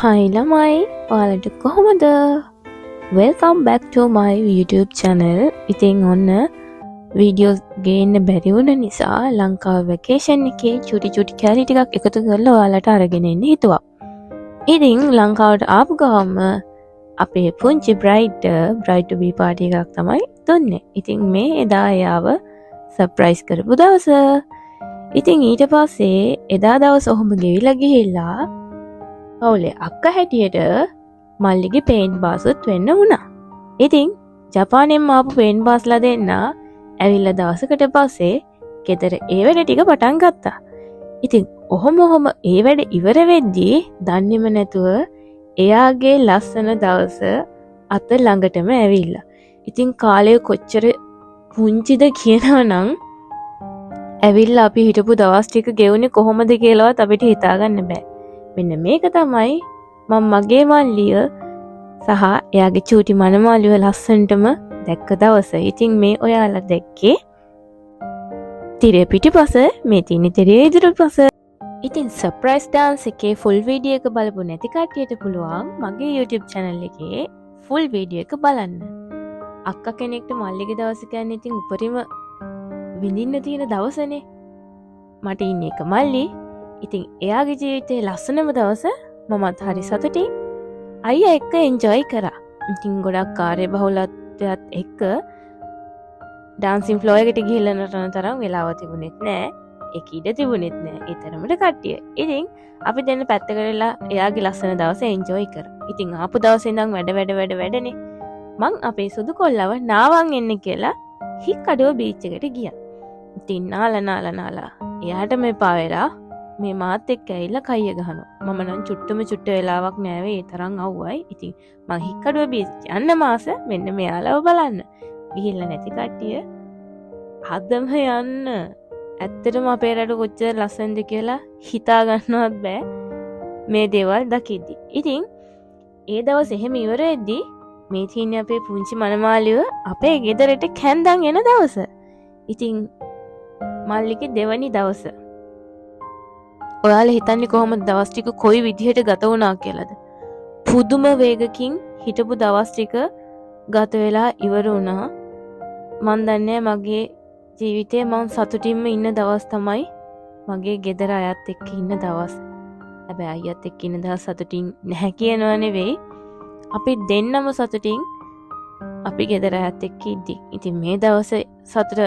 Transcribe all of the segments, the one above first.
Hi ළමයි ඔයාලට කොහොමද? Welcome back to my YouTube channel. ඉතින් ඔන්න වීඩියෝස් ගේන්න බැරි වුණ නිසා ලංකාව වැකේෂන් එකේ චුටි කැලි ටිකක් එකතු කරලා ඔයාලට අරගෙන එන්න හිතුවා. ඉතින් ලංකාවට ආපු ගමන් අපේ පුංචි බ්‍රයිඩ් to be party එකක් තමයි දුන්නේ. ඉතින් මේ එදා එයාව සර්ප්‍රයිස් කරපු දවස. ඉතින් ඊට පස්සේ එදා දවස් ඔහොම ගෙවිලා ගිහිල්ලා පවුලේ අක්ක හැටියට මල්ලිගේ පේන්ට් බාසුත් වෙන්න වුණා. ඉතින් ජපානයෙන් ආපු පේන්ට් බාස්ලා දෙන්න ඇවිල්ලා දවසකට පස්සේ ගෙදර ඒ වැඩ ටික පටන් ගත්තා. ඉතින් ඔහොම ඒ වැඩ ඉවර වෙද්දී දන්නේම නැතුව එයාගේ ලස්සන දවස අත ළඟටම ඇවිල්ලා. ඉතින් කාලය කොච්චර පුංචිද කියනවනම් ඇවිල්ලා අපි හිටපු දවස් ටික ගෙවුනේ කොහොමද කියලාවත් අපිට හිතාගන්න බෑ. මෙන්න මේක තමයි මම මගේ මල්ලිය සහ එයාගේ චූටි මනමාලිව ලස්සනටම දැක්ක දවස. ඉතින් මේ ඔයාලා දැක්කේ තිරේ පිටිපස, මේ තියෙන තිරේ ඉදිරිපස. ඉතින් සර්ප්‍රයිස් dance එකේ full video එක බලපු නැති කට්ටියට පුළුවන් මගේ YouTube channel එකේ full video එක බලන්න. අක්කා කෙනෙක්ට මල්ලිගේ දවස කියන්නේ ඉතින් උපරිම විඳින්න තියෙන දවසනේ. මට ඉන්නේ එක මල්ලි. ඉතින් එයාගේ ජීවිතේ ලස්සනම දවස මමත් හරි සතුටින් අයියා එක්ක එන්ජොයි කරා. ඉතින් ගොඩක් කාර්ය බහුලත්වයත් එක්ක ඩාන්සින් ෆ්ලෝ එකට ගිහිල්ලා නටන තරම් වෙලාව තිබුණෙත් නෑ. ඒක ඉඩ තිබුණෙත් නෑ. ඒ තරමට කට්ටිය. ඉතින් අපි දෙන්න පැත්තකටලා එයාගේ ලස්සන දවස එන්ජොයි කරා. ඉතින් ආපු දවසේ ඉඳන් වැඩනේ. මං අපේ සුදු කොල්ලව නාවන් එන්න කියලා හික්කඩුව බීච් එකට ගියා. ඉතින් නාලා එයාට මේ පාවෙලා මේ මාත් එක්ක ඇවිල්ලා කයිය ගහනවා. මම නම් චුට්ට වෙලාවක් නෑවේ ඒ තරම් අවුවයි. ඉතින් මං හික්කඩුව බීච් යන්න මාස මෙන්න මෙයාලව බලන්න. ගිහිල්ලා නැති කට්ටිය හදම යන්න. ඇත්තටම අපේ රට කොච්චර ලස්සනද කියලා හිතා ගන්නවත් බෑ මේ දේවල් දකිද්දි. ඉතින් ඒ දවස් එහෙම ඉවර වෙද්දි මේ තියෙන්නේ අපේ පුංචි මනමාලිව අපේ ගෙදරට කැන්දන් එන දවස. ඉතින් මල්ලිගේ දෙවනි දවස. ඔයාලා හිතන්නේ කොහොමද දවස් ටික කොයි විදිහට ගත වුණා කියලාද? පුදුම වේගකින් හිටපු දවස් ටික ගත වෙලා ඉවර වුණා. මන් දන්නේ මගේ ජීවිතේ මම සතුටින්ම ඉන්න දවස් තමයි මගේ ගෙදර අයත් එක්ක ඉන්න දවස්. හැබැයි අයියත් එක්ක ඉන්න දවස් සතුටින් නැහැ කියනවා නෙවෙයි. අපි දෙන්නම සතුටින් අපි ගෙදර අයත් එක්ක ඉද්දි. ඉතින් මේ දවස සතුට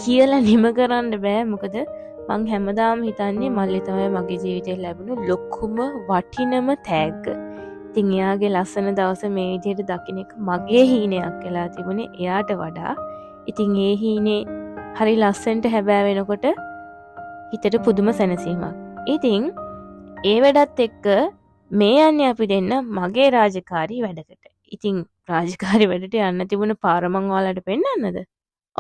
කියලා නිම කරන්න බෑ. මොකද මං හැමදාම හිතන්නේ මල්ලි තමයි මගේ ජීවිතේ ලැබුණු ලොකුම වටිනම තෑග්ග. ඉතින් එයාගේ ලස්සන දවස මේ විදිහට දකින්න එක මගේ හීනයක් කියලා තිබුණේ එයාට වඩා. ඉතින් ඒ හීනේ හරි ලස්සනට හැබෑ වෙනකොට හිතට පුදුම සැනසීමක්. ඉතින් ඒ වැඩත් එක්ක මේ යන්නේ අපි දෙන්න මගේ රාජකාරී වැඩකට. ඉතින් රාජකාරී වැඩට යන්න තිබුණ පාර මං ඔයාලට පෙන්නන්නද?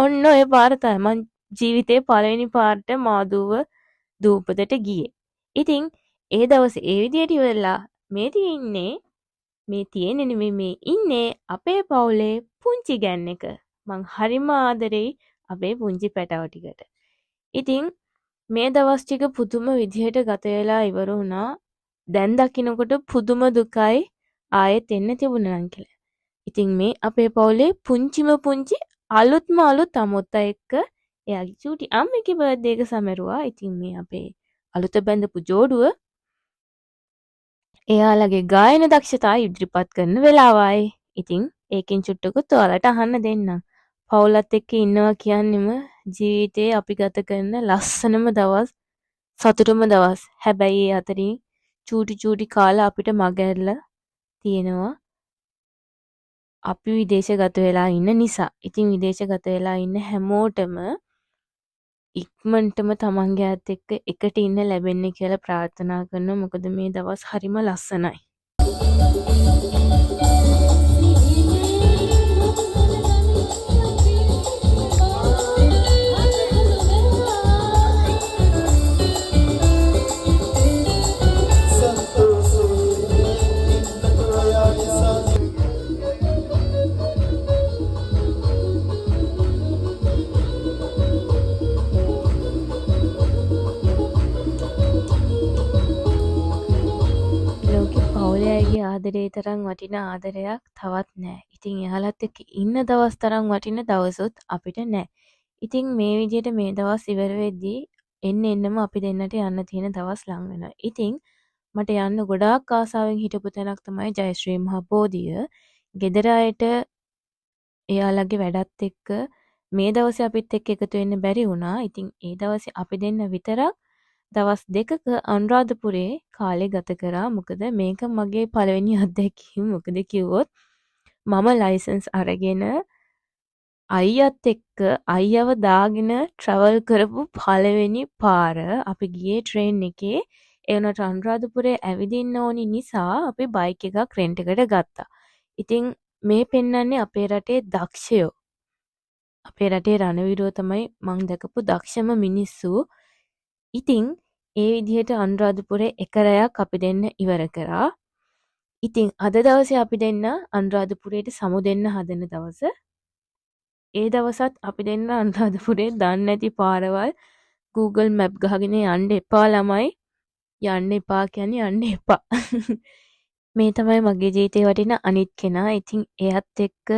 ඔන්න ඔය පාර තමයි මං ජීවිතේ පළවෙනි පාරට මාදුව දූපතට ගියේ. ඉතින් ඒ දවසේ ඒ විදිහට ඉවරලා මේ ඉන්නේ අපේ පවුලේ පුංචි ගෑන් එක. මං හරිම ආදරෙයි අපේ පුංචි පැටව ටිකට. ඉතින් මේ දවස් ටික පුදුම විදිහට ගත වෙලා ඉවර වුණා. දැන් දකින්නකොට පුදුම දුකයි ආයෙත් එන්න තිබුණා නම් කියලා. ඉතින් මේ අපේ පවුලේ පුංචි අලුත් අමුත්තා එක්ක එයාගේ චූටි අම්මගේ බර්ත්ඩේ එක සමරුවා. ඉතින් මේ අපේ අලුත බැඳපු ජෝඩුව එයාලගේ ගායන දක්ෂතා ඉදිරිපත් කරන වෙලාවයි. ඉතින් ඒකෙන් චුට්ටකුත් ඔයාලට අහන්න දෙන්නම්. පවුලත් එක්ක ඉන්නවා කියන්නෙම ජීවිතේ අපි ගත කරන ලස්සනම දවස්, සතුටුම දවස්. හැබැයි ඒ අතරින් චූටි කාලා අපිට මගහැරලා තියෙනවා. අපි විදේශගත වෙලා ඉන්න නිසා. ඉතින් විදේශගත වෙලා ඉන්න හැමෝටම ඉක්මනටම තමන්ගේ අයත් එක්ක එකට ඉන්න ලැබෙන්නේ කියලා ප්‍රාර්ථනා කරනවා. මොකද මේ දවස් හරිම ලස්සනයි. මගේ ආදරේ තරම් වටින ආදරයක් තවත් නෑ. ඉතින් එයාලත් එක්ක ඉන්න දවස් තරම් වටින දවසුත් අපිට නෑ. ඉතින් මේ විදිහට මේ දවස් ඉවර වෙද්දී එන්නම අපි දෙන්නට යන්න තියෙන දවස් ලං වෙනවා. ඉතින් මට යන්න ගොඩාක් ආසාවෙන් හිටපු තැනක් තමයි ජයශ්‍රී මහ බෝධිය. ගෙදර අයට එයාලගේ වැඩත් එක්ක මේ දවසේ අපිත් එක්ක එකතු වෙන්න බැරි වුණා. ඉතින් ඒ දවසේ අපි දෙන්න විතරක් දවස් 2ක අනුරාධපුරේ කාලේ ගත කරා. මොකද මේක මගේ පළවෙනි අත්දැකීම. මොකද කිව්වොත් මම ලයිසන්ස් අරගෙන අයියත් එක්ක අයියව දාගෙන ට්‍රැවල් කරපු පළවෙනි පාර අපි ගියේ ට්‍රේන් එකේ. ඒ වුණාට අනුරාධපුරේ ඇවිදින්න ඕනි නිසා අපි බයික් එකක් රෙන්ට් එකට ගත්තා. ඉතින් මේ පෙන්වන්නේ අපේ රටේ දක්ෂයෝ. අපේ රටේ රණවිරෝ තමයි මං දැකපු දක්ෂම මිනිස්සු. ඉතින් ඒ විදිහට අනුරාධපුරේ එක රැයක් අපි දෙන්න ඉවර කරා. ඉතින් අද දවසේ අපි දෙන්න අනුරාධපුරේට සමු දෙන්න හදන දවස. ඒ දවසත් අපි දෙන්න අනුරාධපුරේ දන්නේ නැති පාරවල් Google Map ගහගෙන යන්න එපා ළමයි. යන්න එපා කියන්නේ යන්න එපා. මේ තමයි මගේ ජීවිතේ වටින අනිත් කෙනා. ඉතින් එයත් එක්ක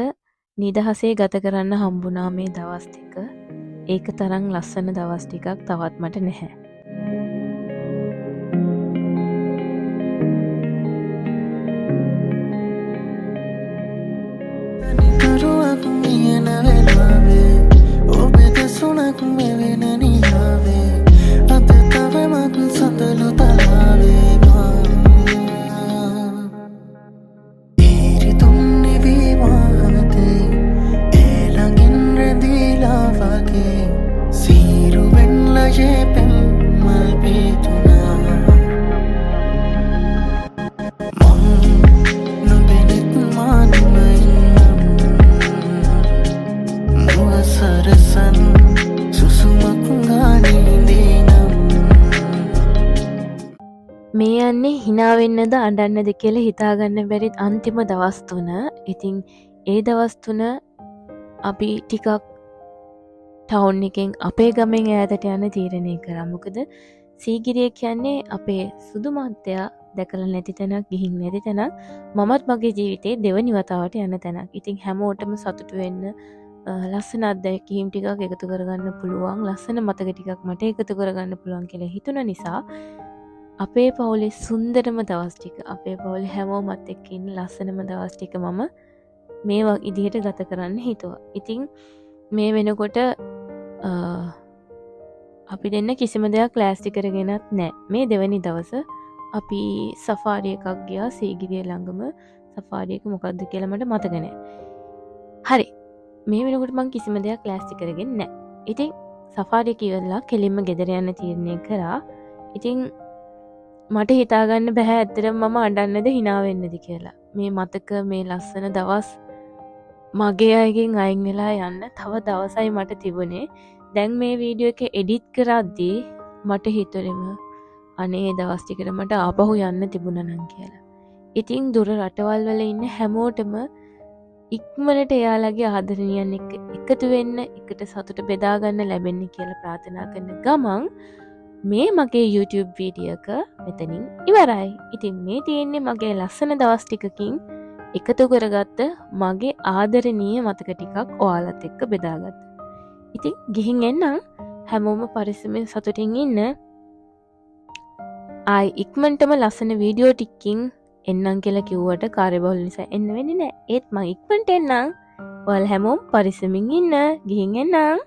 නිදහසේ ගත කරන්න හම්බුණා මේ දවස් ටික. ඒක තරම් ලස්සන දවස් ටිකක් තවත් මට නැහැ. මේ යන්නේ hina වෙන්නද අඬන්නද කියලා හිතාගන්න බැරි අන්තිම දවස් 3. ඉතින් ඒ දවස් 3 අපි ටිකක් ටවුන් එකෙන් අපේ ගමෙන් ඈතට යන්න තීරණය කරා. මොකද සීගිරිය කියන්නේ අපේ සුදු මහත්තයා දැකලා නැති තැනක්, ගිහින් නැති තැනක්. මමත් මගේ ජීවිතේ දෙවනි වතාවට යන තැනක්. ඉතින් හැමෝටම සතුටු වෙන්න ලස්සන අත්දැකීම් ටිකක් එකතු කරගන්න පුළුවන්, ලස්සන මතක ටිකක් මට එකතු කරගන්න පුළුවන් කියලා හිතුන නිසා අපේ පවුලේ සුන්දරම දවස් ටික, අපේ පවුලේ හැමෝමත් එක්ක ඉන්න ලස්සනම දවස් ටික මම මේ විදිහට ගත කරන්න හිතුවා. ඉතින් මේ වෙනකොට අපි දෙන්න කිසිම දෙයක් ලෑස්ති කරගෙනත් නැහැ. මේ දෙවැනි දවස අපි සෆාරි එකක් ගියා සීගිරිය ළඟම. සෆාරි එක මොකක්ද කියලා මට මතක නැහැ. හරි. මේ වෙනකොට මම කිසිම දෙයක් ලෑස්ති කරගෙන නැහැ. ඉතින් සෆාරි එක ඉවරලා කෙලින්ම ගෙදර යන්න තීරණය කරා. ඉතින් මට හිතාගන්න බැහැ ඇත්තටම මම අඬන්නද hina වෙන්නද කියලා. මේ මතක, මේ ලස්සන දවස් මගේ අයගෙන් අයින් වෙලා යන්න තව දවසයි මට තිබුණේ. දැන් මේ වීඩියෝ එක එඩිට් කරද්දී මට හිතුණෙම අනේ දවස් ටිකට මට ආපහු යන්න තිබුණා නම් කියලා. ඉතින් දුර රටවල් වල ඉන්න හැමෝටම ඉක්මනට එයාලගේ ආදරණියන් එක්ක එකතු වෙන්න, එකට සතුට බෙදා ගන්න ලැබෙන්න කියලා ප්‍රාර්ථනා කරන ගමන් මේ මගේ YouTube වීඩියෝ එක මෙතනින් ඉවරයි. ඉතින් මේ තියෙන්නේ මගේ ලස්සන දවස් ටිකකින් එකතු කරගත්ත මගේ ආදරණීය මතක ටිකක් ඔයාලත් එක්ක බෙදාගත්ත. ඉතින් ගිහින් එන්නම්. හැමෝම පරිස්සමෙන් සතුටින් ඉන්න. ආයි ඉක්මනටම ලස්සන වීඩියෝ ටිකකින් එන්නම් කියලා කිව්වට කාර්යබහුල නිසා එන්න වෙන්නේ නැහැ. ඒත් මම ඉක්මනට එන්නම්. ඔයාලා හැමෝම පරිස්සමින් ඉන්න. ගිහින් එන්නම්.